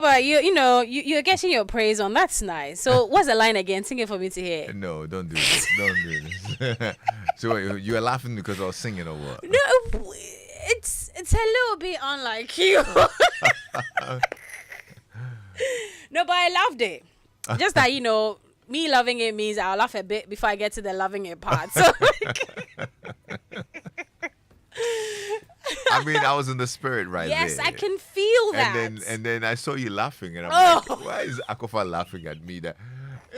But you're getting your praise on. That's nice. So what's the line again? Sing it for me to hear. No, don't do this. Don't do this. So you were laughing because I was singing or what? No, it's a little bit unlike you. No, but I loved it. Just that me loving it means I'll laugh a bit before I get to the loving it part. So. I mean, I was in the spirit right there. Yes, I can feel that. And then I saw you laughing, and I'm like, why is Akofa laughing at me? That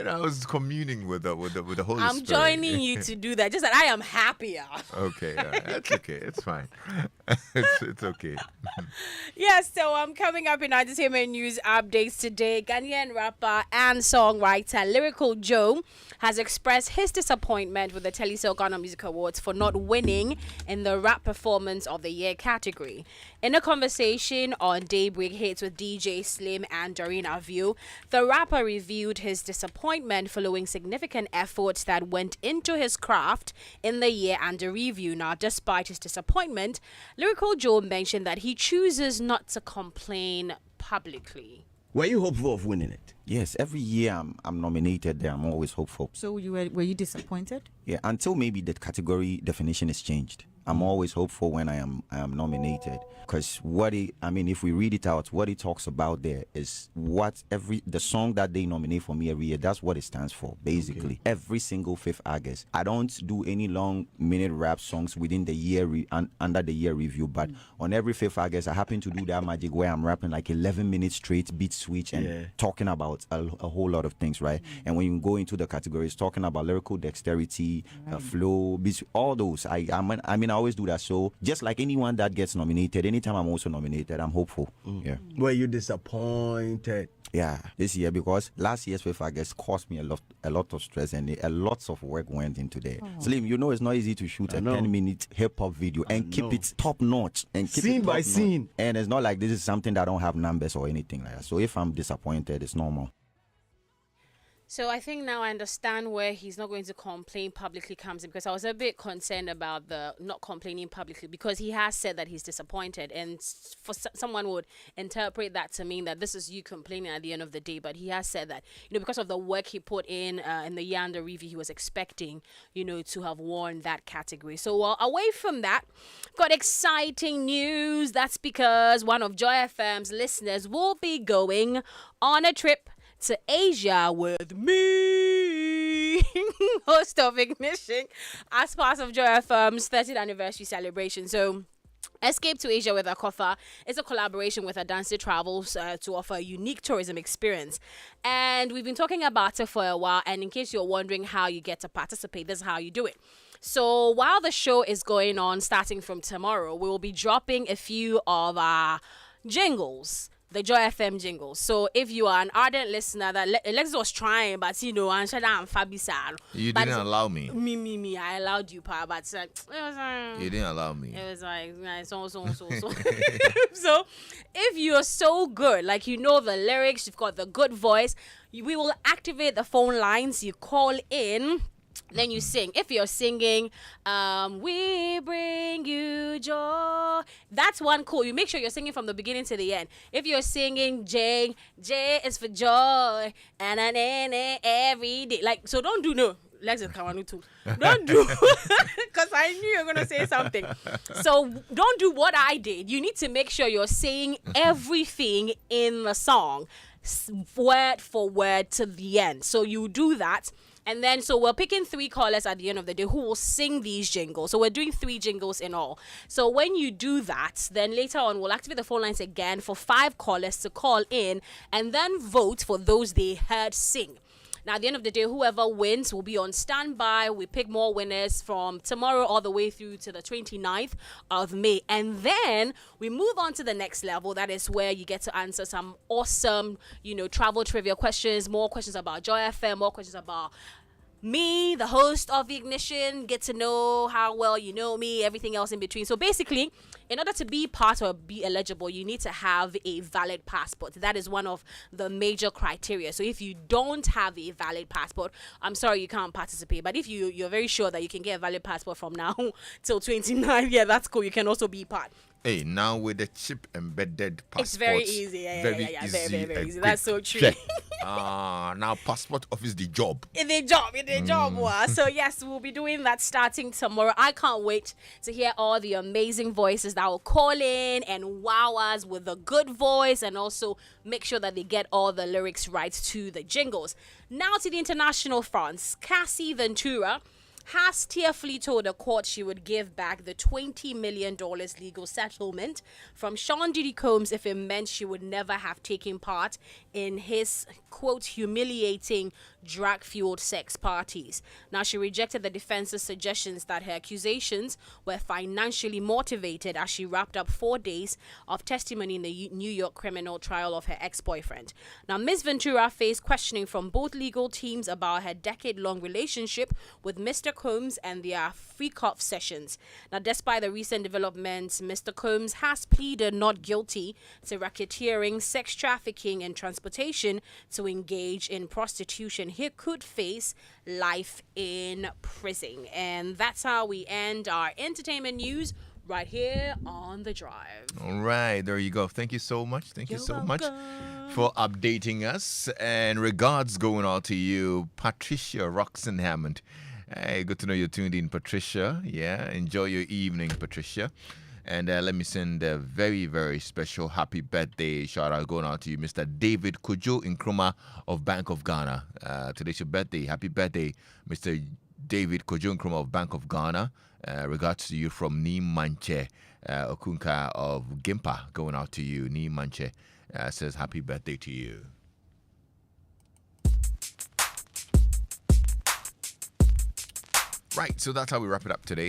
I was communing with the Holy Spirit. I'm joining you to do that. Just that I am happier. Okay, that's okay. It's fine. it's okay. Yes, so I'm coming up in entertainment news updates today. Ghanaian rapper and songwriter Lyrical Joe has expressed his disappointment with the Telesale Ghana Music Awards for not winning in the Rap Performance of the Year category. In a conversation on Daybreak Hits with DJ Slim and Doreen Aview, the rapper reviewed his disappointment following significant efforts that went into his craft in the year under review. Now, despite his disappointment, Lyrical Joe mentioned that he chooses not to complain publicly. Were you hopeful of winning it? Yes, every year I'm nominated there. I'm always hopeful. So were you disappointed? Yeah, until maybe the category definition is changed. I'm always hopeful when I am nominated, because if we read it out, what it talks about there is what the song that they nominate for me every year. That's what it stands for, basically. Okay. Every single 5th August, I don't do any long minute rap songs within the year under the year review, but on every 5th August, I happen to do that magic where I'm rapping like 11 minutes straight, beat switch, and talking about a whole lot of things, right? And when you go into the categories, talking about lyrical dexterity, flow, beats, all those. I always do that. So just like anyone that gets nominated, anytime I'm also nominated, I'm hopeful. Yeah. Were you disappointed? Yeah, this year, because last year's FIFA, I guess, cost me a lot of stress, and a lot of work went into there. Slim, it's not easy to shoot a 10-minute hip-hop video and keep it top-notch. And keep scene by scene. And it's not like this is something that I don't have numbers or anything like that. So if I'm disappointed, it's normal. So I think now I understand where he's not going to complain publicly comes in, because I was a bit concerned about the not complaining publicly, because he has said that he's disappointed, and for someone would interpret that to mean that this is you complaining at the end of the day. But he has said that because of the work he put in the year under review, he was expecting to have won that category. So away from that, got exciting news. That's because one of Joy FM's listeners will be going on a trip to Asia with me, host of Ignition, as part of Joy FM's 30th anniversary celebration. So Escape to Asia with Akofa is a collaboration with Adansi Travels to offer a unique tourism experience. And we've been talking about it for a while. And in case you're wondering how you get to participate, this is how you do it. So while the show is going on, starting from tomorrow, we will be dropping a few of our jingles. The Joy FM jingles. So if you are an ardent listener, that Lexis was trying, but and Fabi you didn't allow me. Me. I allowed you, pa, but it was you didn't allow me. It was like so. So if you're so good, like the lyrics, you've got the good voice, we will activate the phone lines. You call in. Then you sing. If you're singing, we bring you joy, that's one cool. You make sure you're singing from the beginning to the end. If you're singing J is for joy, and every day. So don't do no. Lexis Kawanu too. Don't do, because I knew you were going to say something. So don't do what I did. You need to make sure you're saying everything in the song, word for word to the end. So you do that. And then, so we're picking 3 callers at the end of the day who will sing these jingles. So we're doing 3 jingles in all. So when you do that, then later on, we'll activate the phone lines again for 5 callers to call in and then vote for those they heard sing. Now, at the end of the day, whoever wins will be on standby. We pick more winners from tomorrow all the way through to the 29th of May. And then we move on to the next level. That is where you get to answer some awesome, travel trivia questions, more questions about Joy FM, more questions about me, the host of the Ignition, get to know how well you know me, everything else in between. So basically, in order to be part or be eligible, you need to have a valid passport. That is one of the major criteria. So if you don't have a valid passport, I'm sorry, you can't participate. But if you're very sure that you can get a valid passport from now till 29, yeah, that's cool. You can also be part. Hey, now with the chip embedded passports. It's very easy. Yeah, very, very easy. That's so true. Now passport office the job. In their job. Wow. So yes, we'll be doing that starting tomorrow. I can't wait to hear all the amazing voices that will call in and wow us with a good voice, and also make sure that they get all the lyrics right to the jingles. Now to the international fronts. Cassie Ventura has tearfully told a court she would give back the $20 million legal settlement from Sean Diddy Combs if it meant she would never have taken part in his, quote, humiliating drug-fueled sex parties. Now, she rejected the defense's suggestions that her accusations were financially motivated as she wrapped up 4 days of testimony in the New York criminal trial of her ex-boyfriend. Now, Ms. Ventura faced questioning from both legal teams about her decade-long relationship with Mr. Combs and their freak-off sessions. Now, despite the recent developments, Mr. Combs has pleaded not guilty to racketeering, sex trafficking, and transportation to engage in prostitution. He could face life in prison. And that's how we end our entertainment news right here on The Drive. All right, there you go. Thank you so much. Thank you so much for updating us. And regards going out to you, Patricia Roxon Hammond. Hey, good to know you're tuned in, Patricia. Yeah, enjoy your evening, Patricia. And let me send a very, very special happy birthday shout out going out to you, Mr. David Kojo Nkrumah of Bank of Ghana. Today's your birthday. Happy birthday, Mr. David Kojo Nkrumah of Bank of Ghana. Regards to you from Ni Manche Okunka of Gimpa going out to you. Ni Manche says happy birthday to you. Right, so that's how we wrap it up today.